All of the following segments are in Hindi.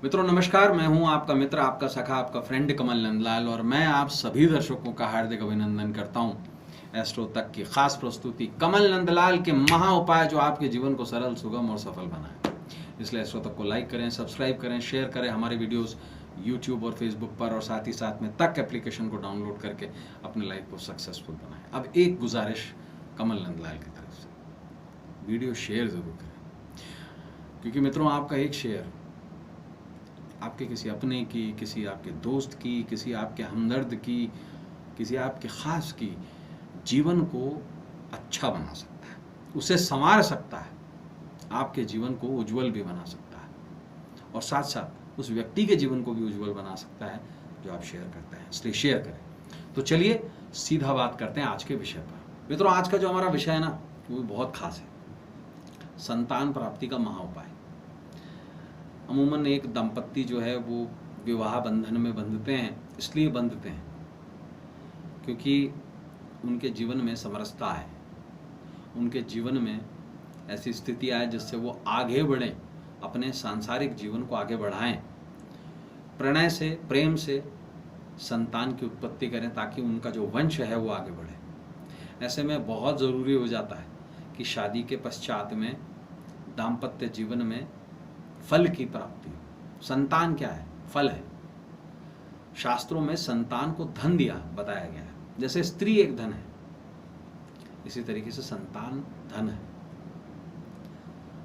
मित्रों नमस्कार, मैं हूं आपका मित्र, आपका सखा, आपका फ्रेंड कमल नंदलाल और मैं आप सभी दर्शकों का हार्दिक अभिनंदन करता हूं एस्ट्रो तक की खास प्रस्तुति कमल नंदलाल के महा उपाय जो आपके जीवन को सरल, सुगम और सफल बनाए। इसलिए एस्ट्रो तक को लाइक करें, सब्सक्राइब करें, शेयर करें हमारे वीडियोस यूट्यूब और फेसबुक पर, और साथ ही साथ में तक एप्लीकेशन को डाउनलोड करके अपने लाइफ को सक्सेसफुल बनाएं। अब एक गुजारिश कमल नंदलाल की तरफ से, वीडियो शेयर जरूर करें, क्योंकि मित्रों आपका एक शेयर आपके किसी अपने की, किसी आपके दोस्त की, किसी आपके हमदर्द की, किसी आपके ख़ास की जीवन को अच्छा बना सकता है, उसे संवार सकता है, आपके जीवन को उज्जवल भी बना सकता है और साथ साथ उस व्यक्ति के जीवन को भी उज्जवल बना सकता है जो आप शेयर करते हैं। इसलिए शेयर करें। तो चलिए सीधा बात करते हैं आज के विषय पर। मित्रों आज का जो हमारा विषय है ना, वो बहुत खास है, संतान प्राप्ति का महाउपाय। अमूमन एक दंपत्ति जो है वो विवाह बंधन में बंधते हैं, इसलिए बंधते हैं क्योंकि उनके जीवन में समरसता है, उनके जीवन में ऐसी स्थिति आए जिससे वो आगे बढ़ें, अपने सांसारिक जीवन को आगे बढ़ाएं, प्रणय से, प्रेम से संतान की उत्पत्ति करें ताकि उनका जो वंश है वो आगे बढ़े। ऐसे में बहुत ज़रूरी हो जाता है कि शादी के पश्चात में दाम्पत्य जीवन में फल की प्राप्ति। संतान क्या है? फल है। शास्त्रों में संतान को धन दिया बताया गया है। जैसे स्त्री एक धन है, इसी तरीके से संतान धन है।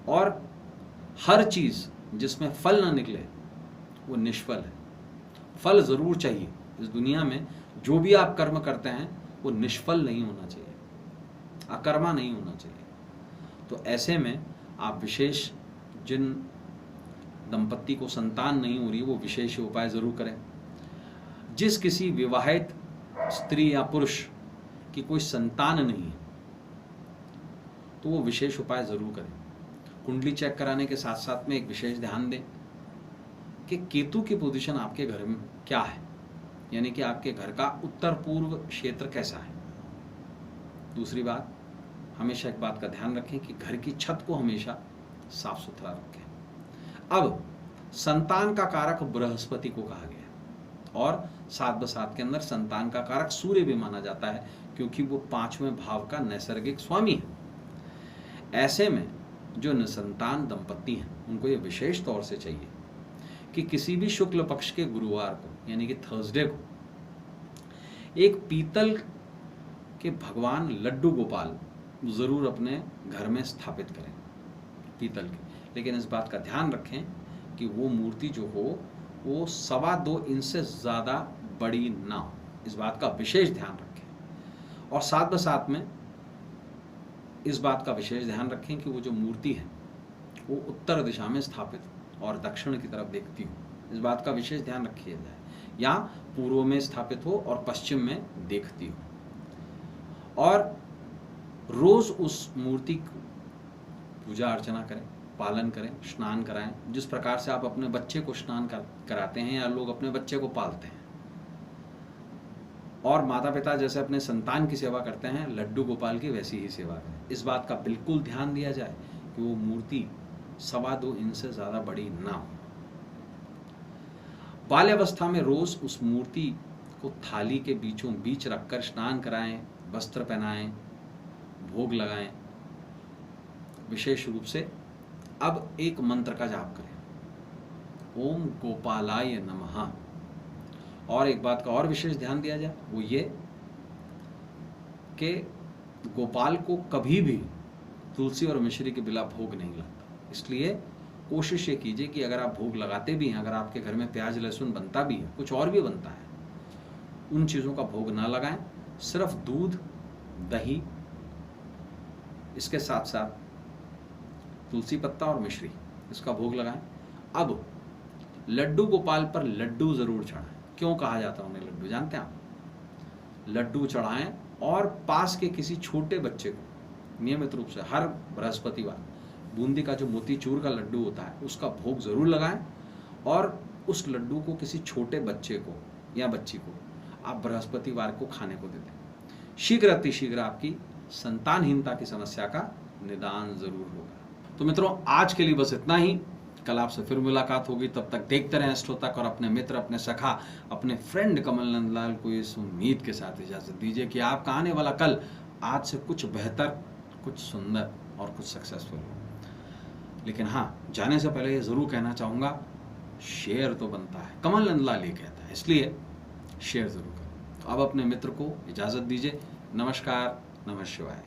और हर चीज जिसमें फल ना निकले वो निष्फल है। फल जरूर चाहिए। इस दुनिया में जो भी आप कर्म करते हैं वो निष्फल नहीं होना चाहिए, अकर्मा नहीं होना चाहिए। तो ऐसे में आप विशेष, जिन दंपत्ति को संतान नहीं हो रही वो विशेष उपाय जरूर करें। जिस किसी विवाहित स्त्री या पुरुष की कोई संतान नहीं है तो वो विशेष उपाय जरूर करें। कुंडली चेक कराने के साथ साथ में एक विशेष ध्यान दें कि केतु की पोजीशन आपके घर में क्या है, यानी कि आपके घर का उत्तर पूर्व क्षेत्र कैसा है। दूसरी बात, हमेशा एक बात का ध्यान रखें कि घर की छत को हमेशा साफ सुथरा रखें। अब संतान का कारक बृहस्पति को कहा गया है और सात बसात के अंदर संतान का कारक सूर्य भी माना जाता है क्योंकि वो 5वें भाव का नैसर्गिक स्वामी है। ऐसे में जो निसंतान दंपत्ति हैं उनको ये विशेष तौर से चाहिए कि किसी भी शुक्ल पक्ष के गुरुवार को, यानी कि थर्सडे को, एक पीतल के भगवान लड्डू गोपाल जरूर अपने घर में स्थापित करें, पीतल के। लेकिन इस बात का ध्यान रखें कि वो मूर्ति जो हो वो 2.25 इंच से ज़्यादा बड़ी ना हो। इस बात का विशेष ध्यान रखें। और साथ बसाथ में इस बात का विशेष ध्यान रखें कि वो जो मूर्ति है वो उत्तर दिशा में स्थापित और दक्षिण की तरफ देखती हो। इस बात का विशेष ध्यान रखिए जाए, या पूर्व में स्थापित हो और पश्चिम में देखती हो। और रोज उस मूर्ति की पूजा अर्चना करें, पालन करें, स्नान कराएं। जिस प्रकार से आप अपने बच्चे को स्नान कराते हैं या लोग अपने बच्चे को पालते हैं, और माता पिता जैसे अपने संतान की सेवा करते हैं, लड्डू गोपाल की वैसी ही सेवा करें। इस बात का बिल्कुल ध्यान दिया जाए कि वो मूर्ति 2.25 इंच से ज़्यादा बड़ी ना हो। बाल्यावस्था में रोज उस मूर्ति को थाली के बीचों बीच रखकर स्नान कराएं, वस्त्र पहनाएं, भोग लगाएं। विशेष रूप से अब एक मंत्र का जाप करें, ओम गोपालाय नमः। और एक बात का और विशेष ध्यान दिया जाए, वो ये कि गोपाल को कभी भी तुलसी और मिश्री के बिना भोग नहीं लगता। इसलिए कोशिश ये कीजिए कि अगर आप भोग लगाते भी हैं, अगर आपके घर में प्याज लहसुन बनता भी है, कुछ और भी बनता है, उन चीज़ों का भोग ना लगाएं। सिर्फ दूध, दही, इसके साथ साथ तुलसी पत्ता और मिश्री, इसका भोग लगाएं। अब लड्डू गोपाल पर लड्डू जरूर चढ़ाएं। क्यों कहा जाता है उन्हें लड्डू, जानते हैं आप? लड्डू चढ़ाएं और पास के किसी छोटे बच्चे को नियमित रूप से हर बृहस्पतिवार बूंदी का जो मोतीचूर का लड्डू होता है उसका भोग जरूर लगाएं, और उस लड्डू को किसी छोटे बच्चे को या बच्ची को आप बृहस्पतिवार को खाने को दे दें। शीघ्र अतिशीघ्र आपकी संतानहीनता की समस्या का निदान जरूर होगा। तो मित्रों आज के लिए बस इतना ही। कल आपसे फिर मुलाकात होगी, तब तक देखते रहें एस्ट्रो तक और अपने मित्र, अपने सखा, अपने फ्रेंड कमल नंदलाल को इस उम्मीद के साथ इजाज़त दीजिए कि आपका आने वाला कल आज से कुछ बेहतर, कुछ सुंदर और कुछ सक्सेसफुल हो। लेकिन हाँ, जाने से पहले ये ज़रूर कहना चाहूँगा, शेयर तो बनता है, कमल नंदलाल ये कहता है, इसलिए शेयर ज़रूर करें। तो अब अपने मित्र को इजाज़त दीजिए। नमस्कार, नमः शिवाय।